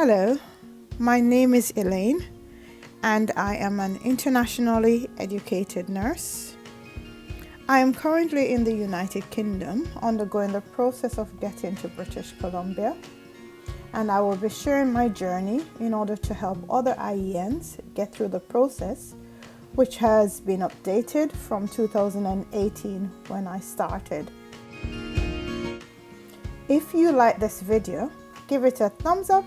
Hello, my name is Elaine and I am an internationally educated nurse. I am currently in the United Kingdom undergoing the process of getting to British Columbia, and I will be sharing my journey in order to help other IENs get through the process, which has been updated from 2018 when I started. If you like this video, give it a thumbs up,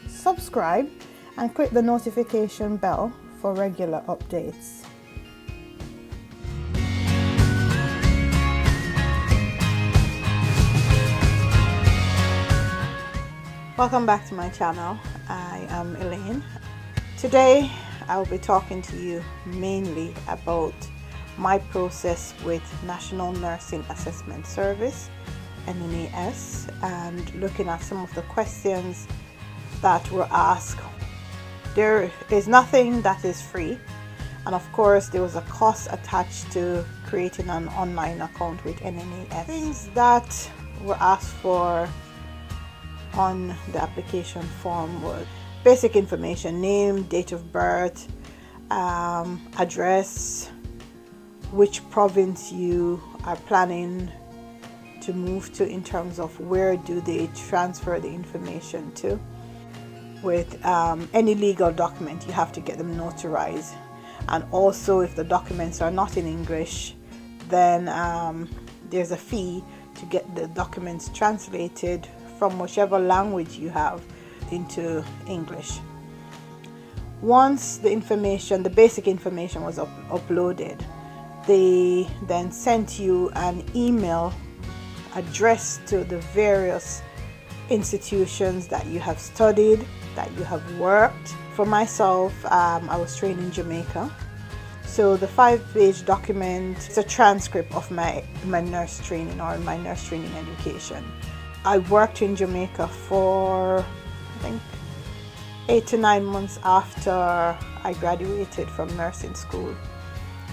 subscribe, and click the notification bell for regular updates. Welcome back to my channel. I am Elaine. Today I will be talking to you mainly about my process with National Nursing Assessment Service, NNAS, and looking at some of the questions that were asked. There is nothing that is free, and of course there was a cost attached to creating an online account with NNAS. Things that were asked for on the application form was basic information: name, date of birth, address, which province you are planning to move to in terms of where do they transfer the information to. With any legal document, you have to get them notarized, and also if the documents are not in English, then there's a fee to get the documents translated from whichever language you have into English. Once the information, the basic information was uploaded, they then sent you an email addressed to the various institutions that you have studied, that you have worked. For myself, I was trained in Jamaica, so the 5-page document is a transcript of my nurse training or my nurse training education. I worked in Jamaica for I think 8 to 9 months after I graduated from nursing school,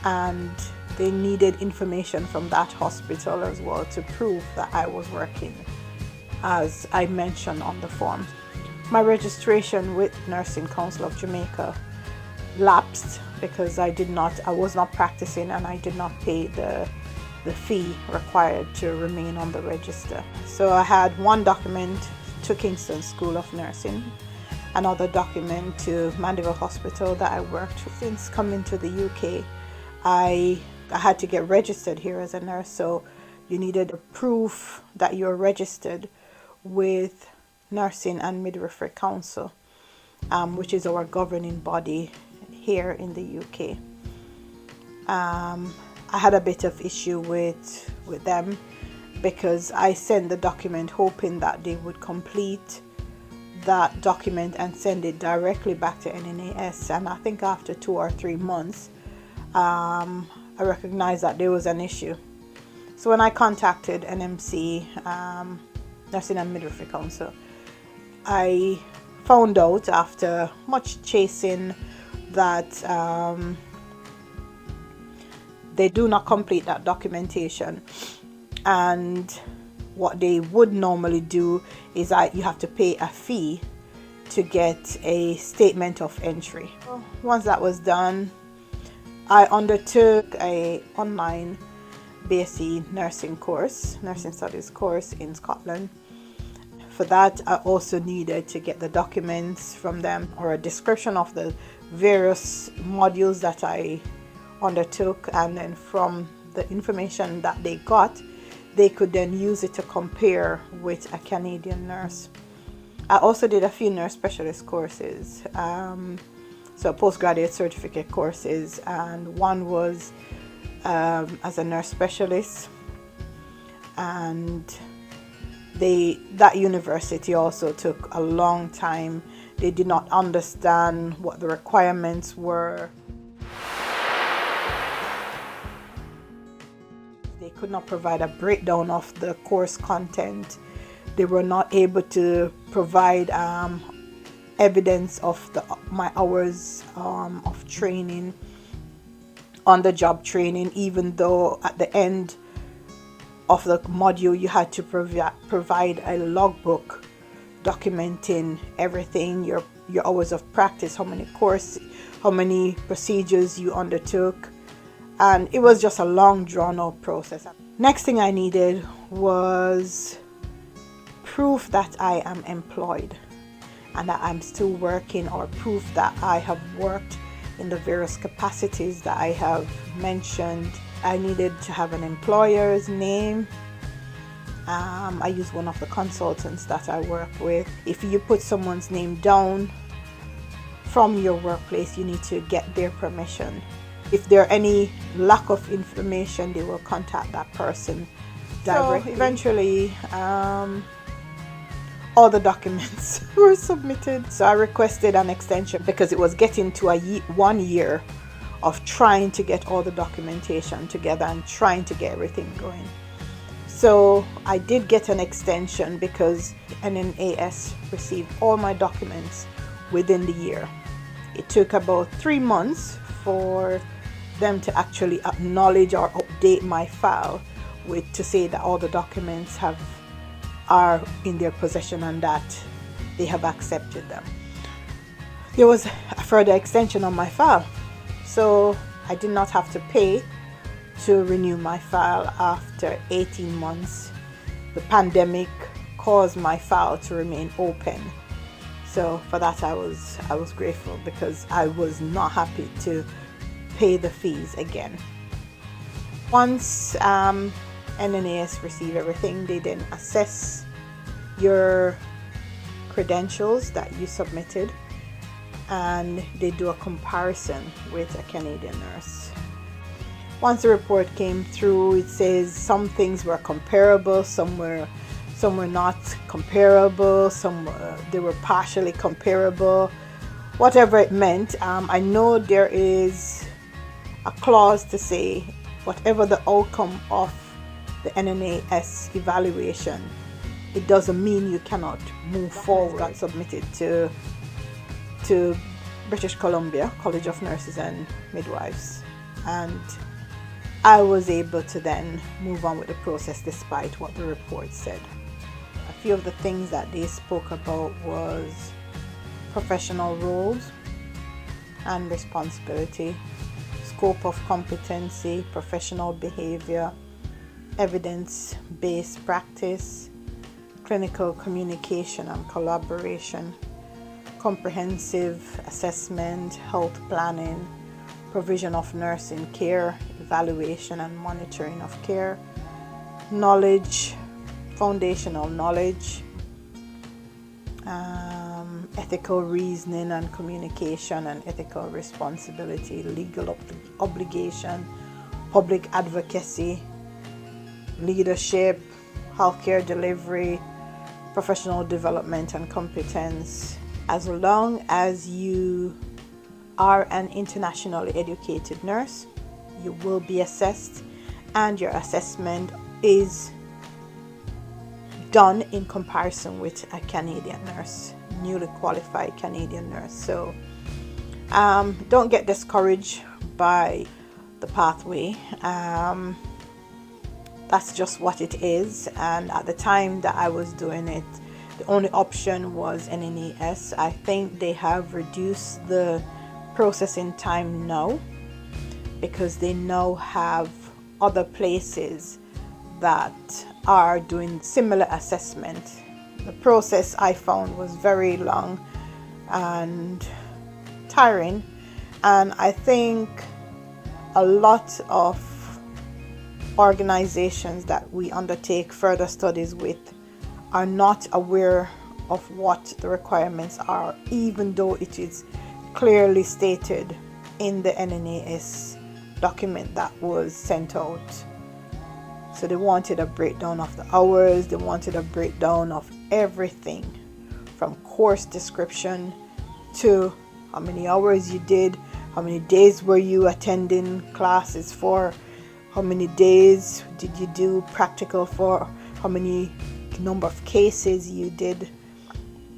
and they needed information from that hospital as well to prove that I was working, as I mentioned on the form. My registration with Nursing Council of Jamaica lapsed because I was not practicing, and I did not pay the fee required to remain on the register. So I had one document to Kingston School of Nursing, another document to Mandeville Hospital that I worked with. Since coming to the UK, I had to get registered here as a nurse, so you needed a proof that you're registered with Nursing and Midwifery Council, which is our governing body here in the UK. I had a bit of issue with them because I sent the document hoping that they would complete that document and send it directly back to NNAS, and I think after 2 or 3 months I recognized that there was an issue. So when I contacted NMC, Nursing and Midwifery Council, I found out after much chasing that they do not complete that documentation, and what they would normally do is that you have to pay a fee to get a statement of entry. Once that was done, I undertook a online BSc nursing studies course in Scotland. For that, I also needed to get the documents from them, or a description of the various modules that I undertook, and then from the information that they got, they could then use it to compare with a Canadian nurse. I also did a few nurse specialist courses, so postgraduate certificate courses, and one was as a nurse specialist, and that university also took a long time. They did not understand what the requirements were. They could not provide a breakdown of the course content. They were not able to provide evidence of my hours of training, on-the-job training, even though at the end of the module you had to provide a logbook documenting everything, your hours of practice, how many procedures you undertook, and it was just a long drawn out process. Next thing I needed was proof that I am employed and that I'm still working, or proof that I have worked in the various capacities that I have mentioned. I needed to have an employer's name. I use one of the consultants that I work with. If you put someone's name down from your workplace, you need to get their permission. If there are any lack of information, they will contact that person directly. So eventually, all the documents were submitted. So I requested an extension because it was getting to 1 year of trying to get all the documentation together and trying to get everything going. So I did get an extension because NNAS received all my documents within the year. It took about 3 months for them to actually acknowledge or update my file to say that all the documents are in their possession and that they have accepted them. There was a further extension on my file, so I did not have to pay to renew my file after 18 months. The pandemic caused my file to remain open, so for that I was grateful, because I was not happy to pay the fees again. Once NNAS receive everything, they then assess your credentials that you submitted, and they do a comparison with a Canadian nurse. Once the report came through, it says some things were comparable, some were not comparable, they were partially comparable, whatever it meant. I know there is a clause to say whatever the outcome of the NNAS evaluation, it doesn't mean you cannot move forward. Got submitted to British Columbia College of Nurses and Midwives, and I was able to then move on with the process despite what the report said. A few of the things that they spoke about was professional roles and responsibility, scope of competency, professional behavior, evidence-based practice, clinical communication and collaboration, comprehensive assessment, health planning, provision of nursing care, evaluation and monitoring of care, knowledge, foundational knowledge, ethical reasoning and communication and ethical responsibility, legal obligation, public advocacy, leadership, healthcare delivery, professional development and competence. As long as you are an internationally educated nurse, you will be assessed, and your assessment is done in comparison with a Canadian nurse, newly qualified Canadian nurse. So don't get discouraged by the pathway. That's just what it is, and at the time that I was doing it, the only option was NNAS. I think they have reduced the processing time now because they now have other places that are doing similar assessment. The process I found was very long and tiring, and I think a lot of organizations that we undertake further studies with are not aware of what the requirements are, even though it is clearly stated in the NNAS document that was sent out. So they wanted a breakdown of the hours, they wanted a breakdown of everything from course description to how many hours you did, how many days were you attending classes for, how many days did you do practical for, how many number of cases you did.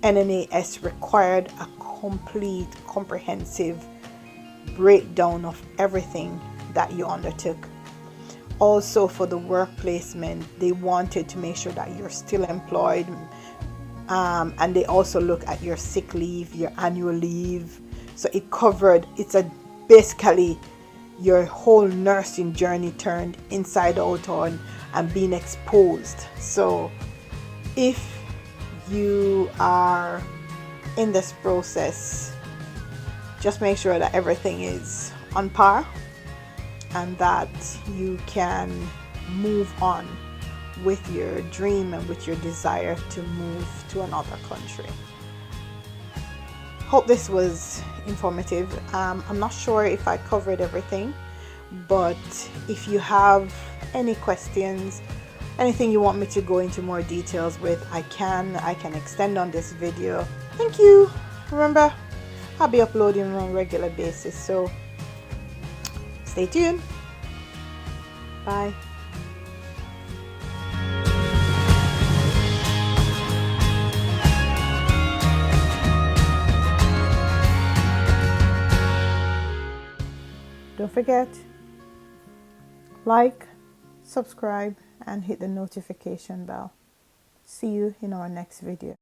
NNAS required a complete, comprehensive breakdown of everything that you undertook. Also, for the work placement, they wanted to make sure that you're still employed, And they also look at your sick leave, your annual leave. So it covered, it's a basically your whole nursing journey turned inside out on and being exposed. So if you are in this process, just make sure that everything is on par and that you can move on with your dream and with your desire to move to another country. Hope this was informative. I'm not sure if I covered everything, but if you have any questions, anything you want me to go into more details with, I can extend on this video. Thank you. Remember, I'll be uploading on a regular basis, so stay tuned. Bye. Don't forget, like, subscribe, and hit the notification bell. See you in our next video.